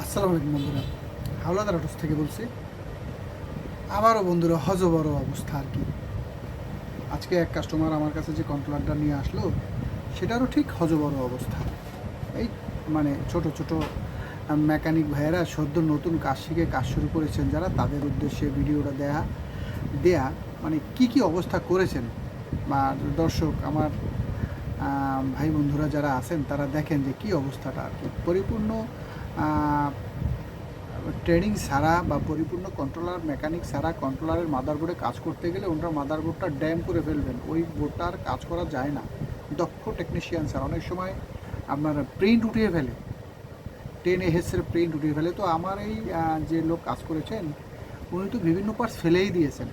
আসসালামু আলাইকুম বন্ধুরা, হাওলাদার অটোস থেকে বলছি। আবারও বন্ধুরা হজবড় অবস্থা আর কি। আজকে এক কাস্টমার আমার কাছে যে কন্ট্রোলারটা নিয়ে আসলো সেটারও ঠিক হজবড় অবস্থা। এই মানে ছোট ছোট মেকানিক ভাইয়েরা সদ্য নতুন কাজ শিখে কাজ শুরু করেছেন যারা, তাদের উদ্দেশ্যে ভিডিওটা দেয়া মানে কি অবস্থা করেছেন। বা দর্শক আমার ভাই বন্ধুরা যারা আছেন তারা দেখেন যে কী অবস্থাটা আর কি। পরিপূর্ণ ট্রেনিং ছাড়া বা পরিপূর্ণ কন্ট্রোলার মেকানিক ছাড়া কন্ট্রোলারের মাদারবোর্ডে কাজ করতে গেলে ওনারা মাদারবোর্ডটা ড্যাম করে ফেলবেন, ওই বোর্ডটা আর কাজ করা যায় না। দক্ষ টেকনিশিয়ান স্যার অনেক সময় আপনার প্রিন্ট উঠিয়ে ফেলে, 10Ah প্রিন্ট উঠিয়ে ফেলে। তো আমার এই যে লোক কাজ করেছেন উনি তো বিভিন্ন পার্টস ফেলেই দিয়েছেন।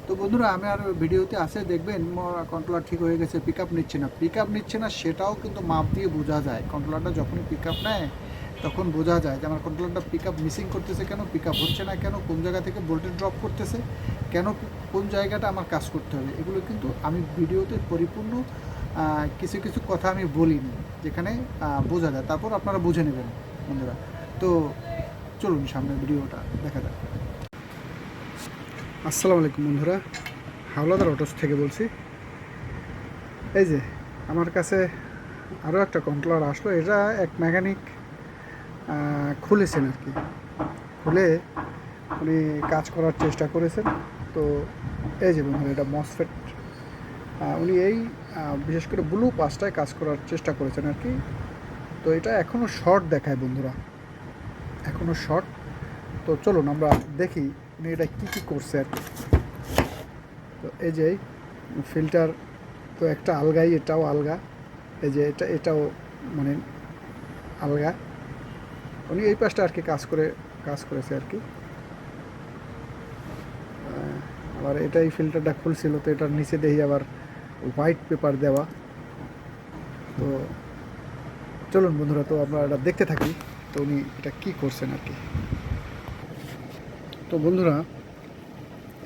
তো বন্ধুরা আমি আর ভিডিওতে আসে দেখবেন কন্ট্রোলার ঠিক হয়ে গেছে, পিক আপ নিচ্ছে না, সেটাও কিন্তু মাপ দিয়ে বোঝা যায়। কন্ট্রোলারটা যখনই পিক আপ নেয় তখন বোঝা যায় যে আমার কন্ট্রোলারটা পিক আপ মিসিং করতেছে কেন, পিক আপ হচ্ছে না কেন, কোন জায়গা থেকে ভোল্টেজ ড্রপ করতেছে কেন, কোন জায়গাটা আমার কাজ করতে হবে। এগুলো কিন্তু আমি ভিডিওতে পরিপূর্ণ কিছু কথা আমি বলিনি, যেখানে বোঝা যায়। তারপর আপনারা বুঝে নেবেন বন্ধুরা। তো চলুন সামনে ভিডিওটা দেখা যাক। আসসালামু আলাইকুম বন্ধুরা, হাওলাদার অটোস থেকে বলছি। এই যে আমার কাছে আরও একটা কন্ট্রোলার আসলো, এটা এক মেকানিক খুলেছেন আর কি। খুলে উনি কাজ করার চেষ্টা করেছেন। তো এই যে বন্ধুরা এটা মসফেট, উনি এই বিশেষ করে ব্লু পাসটায় কাজ করার চেষ্টা করেছেন আর কি। তো এটা এখনও শর্ট দেখায় বন্ধুরা, এখনও শর্ট। তো চলুন আমরা দেখি উনি এটা কী করছে আর কি। তো এই যে ফিল্টার তো একটা আলগাই, এটাও আলগা, এই যে এটাও মানে আলগা। উনি এই পাশটা আর কি কাজ করেছে আর কি। আবার এটাই ফিল্টারটা খুলছিল, তো এটার নিচে দেখি আবার হোয়াইট পেপার দেওয়া। তো চলুন বন্ধুরা, তো আমরা এটা দেখতে থাকি তো উনি এটা কী করছেন আর কি। তো বন্ধুরা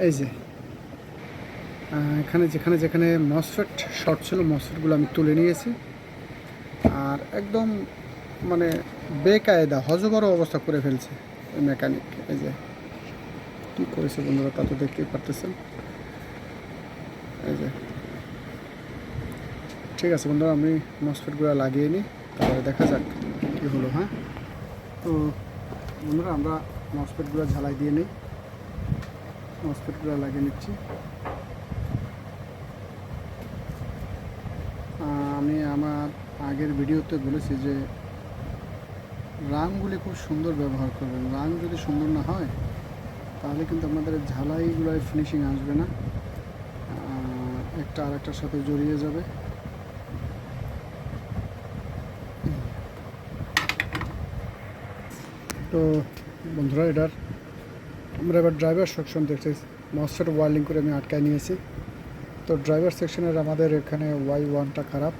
এই যে এখানে যেখানে যেখানে মসফেট শর্ট ছিল মসফেটগুলো আমি তুলে নিয়েছি। আর একদম মানে বেকায়দা হজবড় অবস্থা করে ফেলছে ওই মেকানিক। এই যে কী করেছে বন্ধুরা তা তো দেখতেই পারতেছেন। এই যে ঠিক আছে বন্ধুরা, আমি মসফেটগুলো লাগিয়ে নিই, তারপরে দেখা যাক কী হলো। হ্যাঁ, তো বন্ধুরা আমরা মসফেটগুলো ঝালাই দিয়ে নিই, মসফেটগুলো লাগিয়ে নিচ্ছি। আমি আমার আগের ভিডিওতে বলেছি যে রাংগুলি খুব সুন্দর ব্যবহার করবেন। রাং যদি সুন্দর না হয় তাহলে কিন্তু আপনাদের ঝালাইগুলোয় ফিনিশিং আসবে না, একটা আরেকটার সাথে জড়িয়ে যাবে। তো বন্ধুরা এটার আমরা এবার ড্রাইভার সেকশন দেখছি। মসফেট ওয়ার্লিং করে আমি আটকায় নিয়েছি। তো ড্রাইভার সেকশনের আমাদের এখানে Y1টা খারাপ,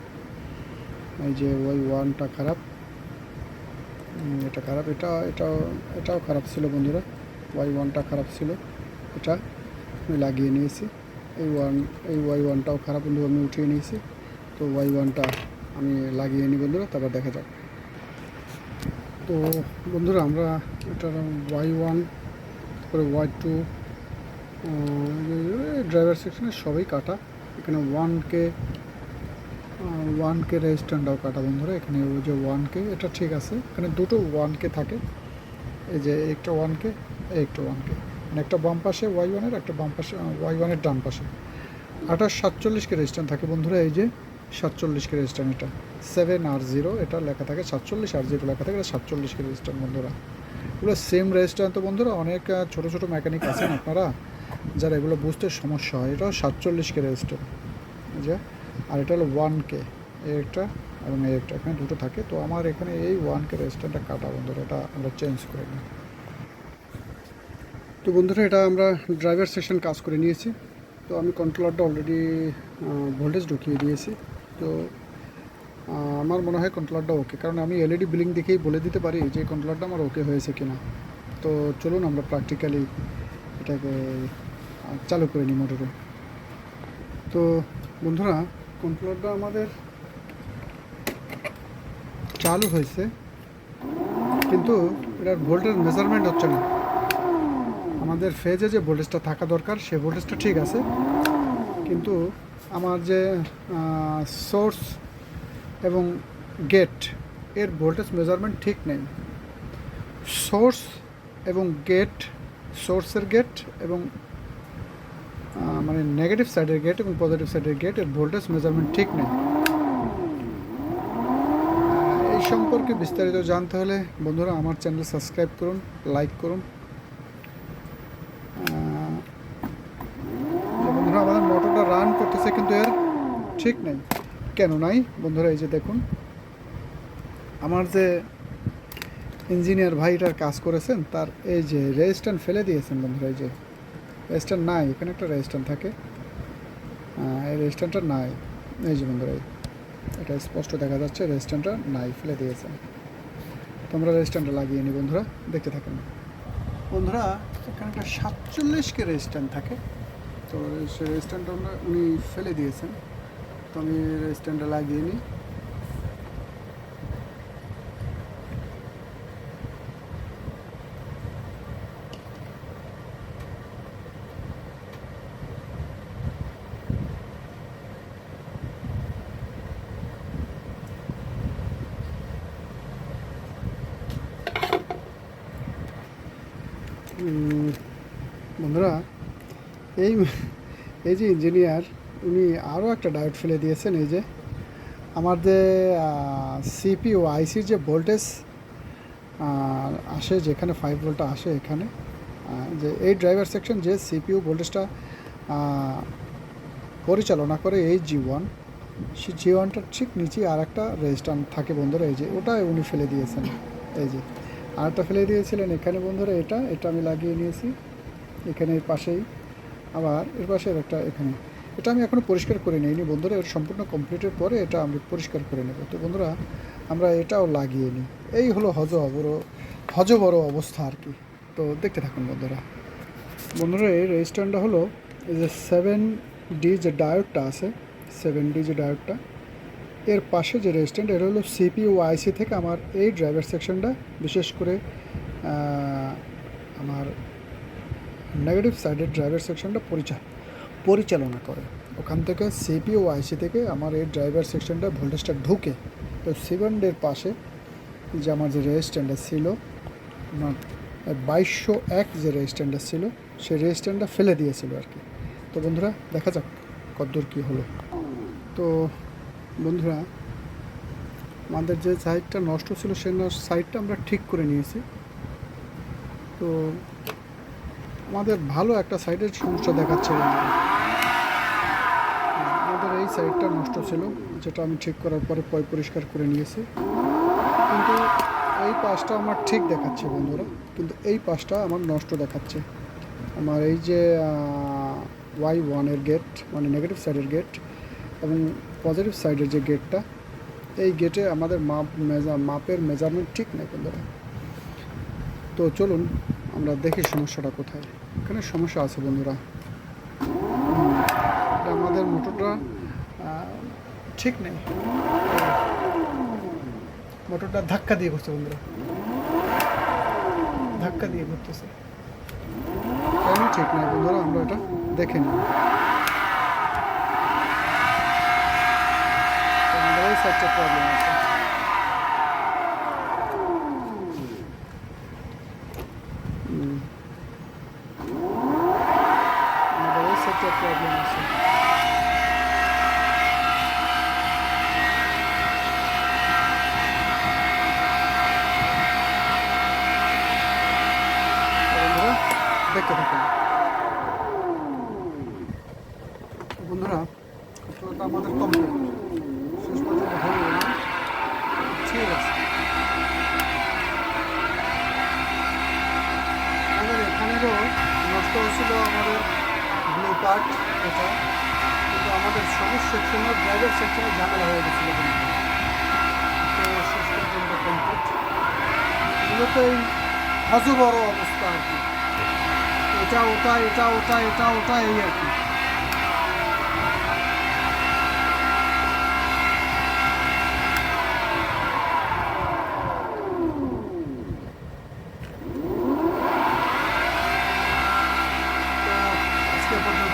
এই যে Y1টা খারাপ, এটা খারাপ, এটাও খারাপ ছিল বন্ধুরা। Y1টা খারাপ ছিল, এটা আমি লাগিয়ে নিয়েছি। এই Y1টাও খারাপ বন্ধু, আমি উঠিয়ে নিয়েছি। তো Y1টা আমি লাগিয়ে নিই বন্ধুরা, তারপর দেখা যাক। তো বন্ধুরা আমরা এটা Y1 তারপরে Y2 ড্রাইভার সেকশনে সবই কাটা। এখানে 1K রেজিস্ট্যান্টটাও কাটা বন্ধুরা। এখানে ওই যে 1K এটা ঠিক আছে, এখানে দুটো 1K থাকে। এই যে একটা 1K, একটা 1K, মানে একটা বাম পাশে Y1-এর, একটা বাম পাশে Y1-এর ডান পাশে 47K রেজিস্ট্যান্ট থাকে বন্ধুরা। এই যে 47K রেজিস্ট্যান্ট, এটা 7R0 এটা লেখা থাকে, 47R0 লেখা থাকে, এটা 47K রেজিস্ট্যান্ট বন্ধুরা। এগুলো সেম রেজিস্ট্যান্ট। তো বন্ধুরা অনেক ছোটো মেকানিক আছেন আপনারা যারা এগুলো বুঝতে সমস্যা হয়। এটাও 47K রেজিস্ট্যান্ট, যে আর এটা হলো 1K, এই একটা এবং এই একটা, এখানে দুটো থাকে। তো আমার এখানে এই 1K রেজিস্ট্যান্টটা কাটা বন্ধুরা, এটা আমরা চেঞ্জ করে নিই। তো বন্ধুরা এটা আমরা ড্রাইভার সেকশন কাজ করে নিয়েছি। তো আমি কন্ট্রোলারটা অলরেডি ভোল্টেজ ঢুকিয়ে দিয়েছি। তো আমার মনে হয় কন্ট্রোলারটা ওকে, কারণ আমি এলইডি বিলিং দেখেই বলে দিতে পারি যে কন্ট্রোলারটা আমার ওকে হয়েছে কিনা। তো চলুন আমরা প্র্যাকটিক্যালি এটাকে চালু করে নিই মোটরে। তো বন্ধুরা কন্ট্রোলারটা আমাদের চালু হয়েছে। কিন্তু এটার ভোল্টেজ মেজারমেন্ট হচ্ছে না। আমাদের ফেজে যে ভোল্টেজটা থাকা দরকার সে ভোল্টেজটা ঠিক আছে, কিন্তু আমার যে সোর্স এবং গেট এর ভোল্টেজ মেজারমেন্ট ঠিক নেই। সোর্স এবং গেট, সোর্সের গেট এবং মানে নেগেটিভ সাইডের গেট এবং পজিটিভ সাইডের গেট এর ভোল্টেজ মেজারমেন্ট ঠিক নেই। এই সম্পর্কে বিস্তারিত জানতে হলে বন্ধুরা আমার চ্যানেল সাবস্ক্রাইব করুন, লাইক করুন। বন্ধুরা আমাদের মোটরটা রান করতেছে কিন্তু এর ঠিক নেই। কেন নাই বন্ধুরা? এই যে দেখুন, আমার যে ইঞ্জিনিয়ার ভাইটার কাজ করেছেন তার এই যে রেজিস্ট্যান্ট ফেলে দিয়েছেন বন্ধুরা। এই যে রেজিস্ট্যান্ট নাই, এখানে একটা রেজিস্ট্যান্ট থাকে, এই রেজিস্ট্যান্টটা নাই। এই যে বন্ধুরা এটা স্পষ্ট দেখা যাচ্ছে রেজিস্ট্যান্টটা নাই, ফেলে দিয়েছেন। তোমরা রেজিস্ট্যান্টটা লাগিয়ে নি বন্ধুরা, দেখতে থাকেন বন্ধুরা। এখানে একটা 47 রেজিস্ট্যান্ট থাকে, তো সেই রেজিস্ট্যান্টটা উনি ফেলে দিয়েছেন। তো আমি রেজিস্ট্যান্টটা লাগিয়ে নিই। বন্ধুরা এই এই যে ইঞ্জিনিয়ার উনি আরও একটা ডায়োড ফেলে দিয়েছেন। এই যে আমার যে সিপিইউ আইসির যে ভোল্টেজ আসে, যেখানে 5 ভোল্টটা আসে, এখানে যে এই ড্রাইভার সেকশন যে সিপিইউ ভোল্টেজটা পরিচালনা করে এই G1, সেই G1টার ঠিক নিচে আর একটা রেজিস্ট্যান্ট থাকে বন্ধুরা। এই যে ওটা উনি ফেলে দিয়েছেন। এই যে আরেকটা ফেলে দিয়েছিলেন এখানে বন্ধুরা, এটা আমি লাগিয়ে নিয়েছি এখানে এর পাশেই, আবার এর পাশে একটা এখানে। এটা আমি এখনও পরিষ্কার করে নিইনি বন্ধুরা, এর সম্পূর্ণ কমপ্লিটের পরে এটা আমি পরিষ্কার করে নেব। তো বন্ধুরা আমরা এটাও লাগিয়ে নিই। এই হলো হজবড় অবস্থা আর কি। তো দেখতে থাকুন বন্ধুরা। বন্ধুরা এই রেজিস্ট্যান্টটা হলো এই যে 7D যে ডায়োডটা আছে, 7D যে ডায়োডটা, এর পাশে যে রেজিস্ট্যান্ট, এটা হলো সিপিইউ আইসি থেকে আমার এই ড্রাইভার সেকশনটা, বিশেষ করে আমার নেগেটিভ সাইডের ড্রাইভার সেকশনটা পরিচালনা করে। ওখান থেকে সিপিইউ আইসি থেকে আমার এই ড্রাইভার সেকশনটা ভোল্টেজটা ঢুকে, তো 7D পাশে যে আমার যে রেজিস্ট্যান্টটা ছিল, আমার 2201 যে রেজিস্ট্যান্টটা ছিল, সেই রেজিস্ট্যান্টটা ফেলে দিয়েছিল আর কি। তো বন্ধুরা দেখা যাক কতদূর কী হলো। তো বন্ধুরা আমাদের যে সাইডটা নষ্ট ছিল সেই সাইডটা আমরা ঠিক করে নিয়েছি। তো আমাদের ভালো একটা সাইডের সমস্যা দেখাচ্ছে। আমাদের এই সাইডটা নষ্ট ছিল, যেটা আমি ঠিক করার পরে পরিষ্কার করে নিয়েছি। কিন্তু এই পাশটা আমার ঠিক দেখাচ্ছে বন্ধুরা, কিন্তু এই পাশটা আমার নষ্ট দেখাচ্ছে। আমার এই যে Y1 এর গেট, মানে নেগেটিভ সাইডের গেট, এবং পজিটিভ সাইডের যে গেটটা, এই গেটে আমাদের মাপের মেজারমেন্ট ঠিক নেই বন্ধুরা। তো চলুন আমরা দেখি সমস্যাটা কোথায়। এখানে সমস্যা আছে বন্ধুরা, আমাদের মোটরটা ঠিক নেই, মোটরটা ধাক্কা দিয়ে ঘুরছে বন্ধুরা, ধাক্কা দিয়ে ঘুরতেছে। কেন ঠিক নেই বন্ধুরা, আমরা এটা দেখে নিই। আমাদের এই সাইডটা প্রবলেম আছে। আমাদের এই সাইডটা প্রবলেম আছে। দেখতে থাকুন বন্ধুরা, কন্ট্রোলটা আমাদের কমপ্লিট, শেষ পর্যন্ত হয়ে গেল। ঠিক আছে, আমাদের এখানেরও নষ্ট হয়েছিল আমাদের ব্লু পার্ট, এটা কিন্তু আমাদের সবুজ সেকশনের ড্রাইভার সেকশনে ঝামেলা হয়ে গেছিল। তো শেষ পর্যন্ত কমপ্লিট। মূলত এই হজবড় অবস্থা আর কি, এটা ওটা এটা ওটা এটা ওটা এই আর কি। আজকে পর্যন্ত